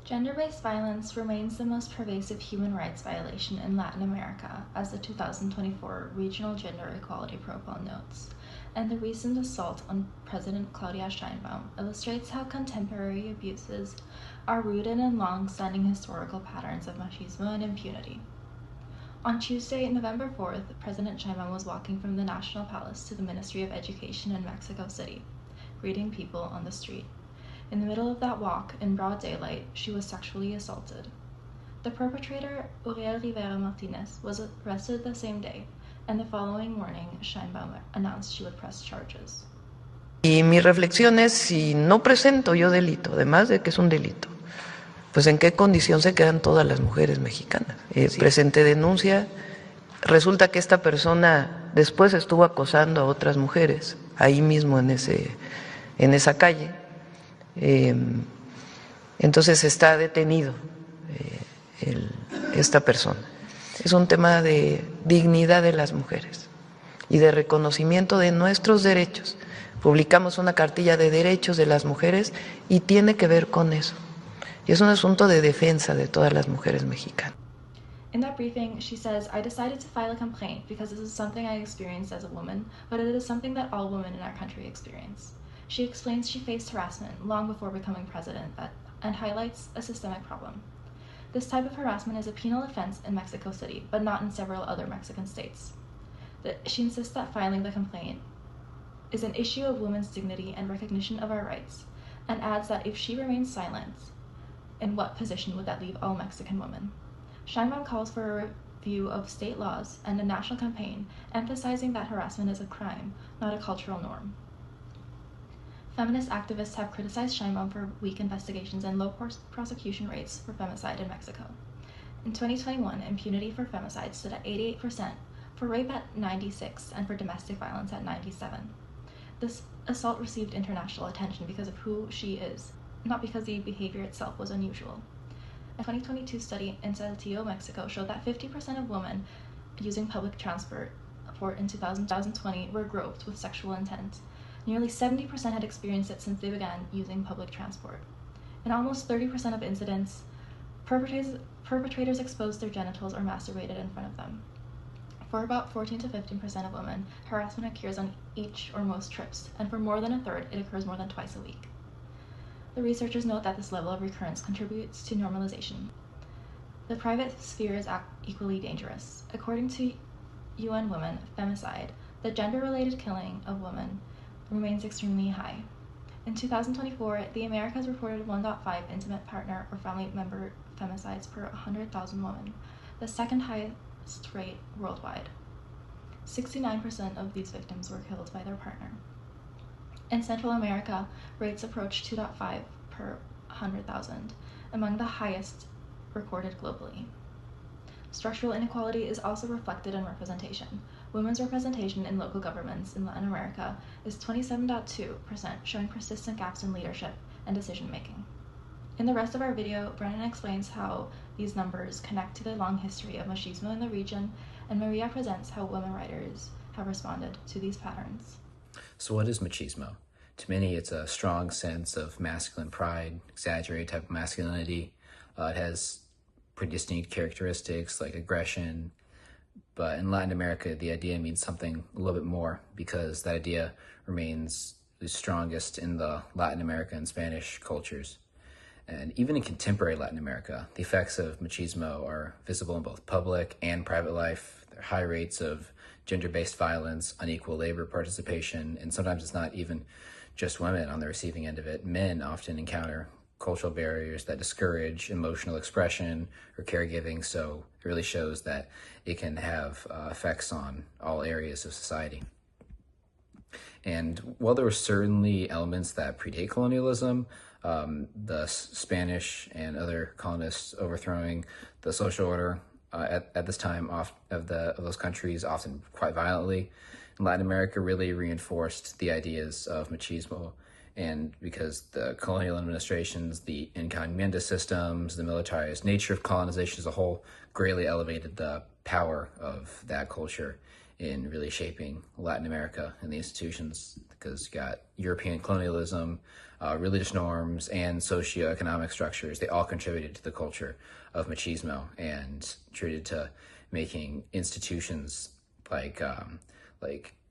Gender-based violence remains the most pervasive human rights violation in Latin America, as the 2024 Regional Gender Equality Profile notes, and the recent assault on President Claudia Sheinbaum illustrates how contemporary abuses are rooted in long-standing historical patterns of machismo and impunity. On Tuesday, November 4th, President Sheinbaum was walking from the National Palace to the Ministry of Education in Mexico City, greeting people on the street. In the middle of that walk, in broad daylight, she was sexually assaulted. The perpetrator, Uriel Rivera Martinez, was arrested the same day, and the following morning, Sheinbaum announced she would press charges. Y mi reflexión es, si no presento yo delito, además de que es un delito, pues en qué condición se quedan todas las mujeres mexicanas. Presenté denuncia, resulta que esta persona después estuvo acosando a otras mujeres, ahí mismo en esa calle. Entonces está detenido esta persona. Es un tema de dignidad de las mujeres y de reconocimiento de nuestros derechos. Publicamos una cartilla de derechos de las mujeres y tiene que ver con eso. Y es un asunto de defensa de todas las mujeres mexicanas. In that briefing, she says, "I decided to file a complaint because this is something I experienced as a woman, but it is something that all women in our country experience." She explains she faced harassment long before becoming president and highlights a systemic problem. This type of harassment is a penal offense in Mexico City, but not in several other Mexican states. She insists that filing the complaint is an issue of women's dignity and recognition of our rights, and adds that if she remains silent, in what position would that leave all Mexican women? Sheinbaum calls for a review of state laws and a national campaign, emphasizing that harassment is a crime, not a cultural norm. Feminist activists have criticized Sheinbaum for weak investigations and low prosecution rates for femicide in Mexico. In 2021, impunity for femicide stood at 88%, for rape at 96%, and for domestic violence at 97%. This assault received international attention because of who she is, not because the behavior itself was unusual. A 2022 study in Saltillo, Mexico showed that 50% of women using public transport in 2020 were groped with sexual intent. Nearly 70% had experienced it since they began using public transport. In almost 30% of incidents, perpetrators exposed their genitals or masturbated in front of them. For about 14 to 15% of women, harassment occurs on each or most trips, and for more than a third, it occurs more than twice a week. The researchers note that this level of recurrence contributes to normalization. The private sphere is equally dangerous. According to UN Women Femicide, the gender-related killing of women remains extremely high. In 2024, the Americas reported 1.5 intimate partner or family member femicides per 100,000 women, the second highest rate worldwide. 69% of these victims were killed by their partner. In Central America, rates approach 2.5 per 100,000, among the highest recorded globally. Structural inequality is also reflected in representation. Women's representation in local governments in Latin America is 27.2%, showing persistent gaps in leadership and decision-making. In the rest of our video, Brennan explains how these numbers connect to the long history of machismo in the region, and Maria presents how women writers have responded to these patterns. So what is machismo? To many, it's a strong sense of masculine pride, exaggerated type of masculinity. It has pretty distinct characteristics like aggression, but in Latin America, the idea means something a little bit more, because that idea remains the strongest in the Latin America and Spanish cultures. And even in contemporary Latin America, the effects of machismo are visible in both public and private life. There are high rates of gender-based violence, unequal labor participation, and sometimes it's not even just women on the receiving end of it. Men often encounter cultural barriers that discourage emotional expression or caregiving, so it really shows that it can have effects on all areas of society. And while there were certainly elements that predate colonialism, the Spanish and other colonists overthrowing the social order at this time of those countries, often quite violently, in Latin America really reinforced the ideas of machismo. And because the colonial administrations, the encomienda systems, the militarized nature of colonization as a whole greatly elevated the power of that culture in really shaping Latin America and the institutions, because you got European colonialism religious norms, and socioeconomic structures, they all contributed to the culture of machismo and contributed to making institutions like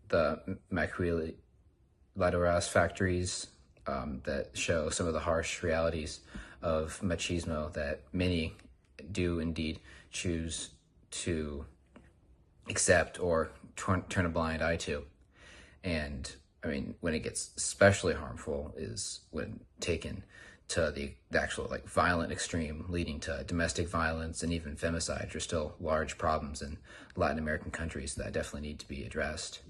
the maquiladoras factories that show some of the harsh realities of machismo that many do indeed choose to accept or turn a blind eye to. And I mean, when it gets especially harmful is when taken to the actual like violent extreme, leading to domestic violence and even femicide, which are still large problems in Latin American countries that definitely need to be addressed.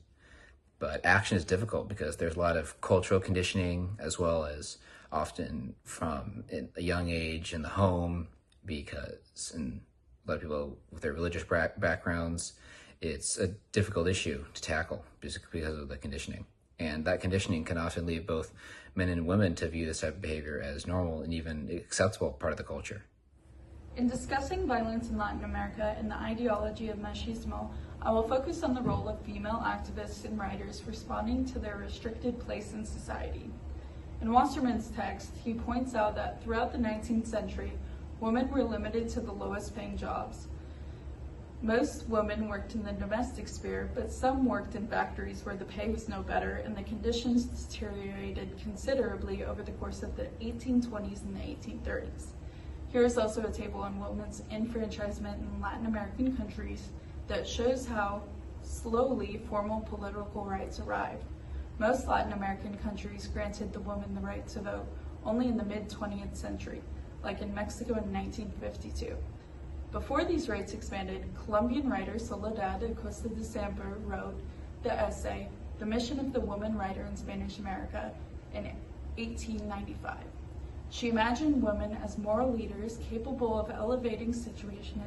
But action is difficult because there's a lot of cultural conditioning, as well as often from a young age in the home, because in a lot of people with their religious backgrounds, it's a difficult issue to tackle because of the conditioning. And that conditioning can often lead both men and women to view this type of behavior as normal and even acceptable part of the culture. In discussing violence in Latin America and the ideology of machismo, I will focus on the role of female activists and writers responding to their restricted place in society. In Wasserman's text, he points out that throughout the 19th century, women were limited to the lowest paying jobs. Most women worked in the domestic sphere, but some worked in factories where the pay was no better and the conditions deteriorated considerably over the course of the 1820s and the 1830s. Here is also a table on women's enfranchisement in Latin American countries that shows how slowly formal political rights arrived. Most Latin American countries granted the woman the right to vote only in the mid-20th century, like in Mexico in 1952. Before these rights expanded, Colombian writer Soledad Acosta de Samper wrote the essay, The Mission of the Woman Writer in Spanish America, in 1895. She imagined women as moral leaders capable of elevating civilization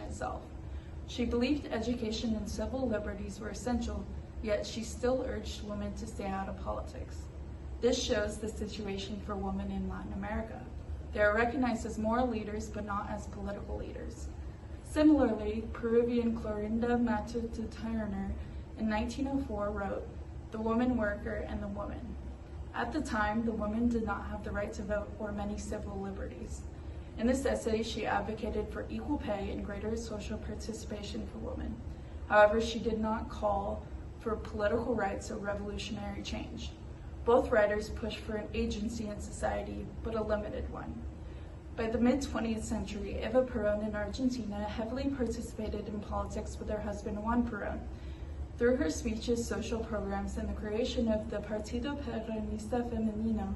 itself. She believed education and civil liberties were essential, yet she still urged women to stay out of politics. This shows the situation for women in Latin America. They are recognized as moral leaders, but not as political leaders. Similarly, Peruvian Clorinda Mata de Turner in 1904 wrote, The Woman Worker and the Woman. At the time, the woman did not have the right to vote or many civil liberties. In this essay, she advocated for equal pay and greater social participation for women. However, she did not call for political rights or revolutionary change. Both writers pushed for an agency in society, but a limited one. By the mid-20th century, Eva Perón in Argentina heavily participated in politics with her husband Juan Perón. Through her speeches, social programs, and the creation of the Partido Peronista Femenino,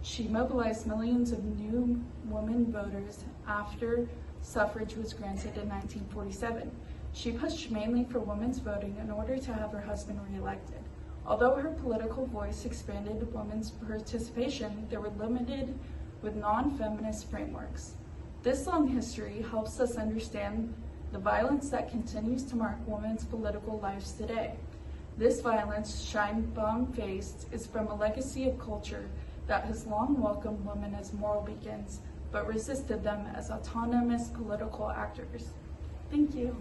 she mobilized millions of new women voters after suffrage was granted in 1947. She pushed mainly for women's voting in order to have her husband reelected. Although her political voice expanded women's participation, they were limited with non-feminist frameworks. This long history helps us understand the violence that continues to mark women's political lives today. This violence, shine bomb-faced, is from a legacy of culture that has long welcomed women as moral beacons, but resisted them as autonomous political actors. Thank you.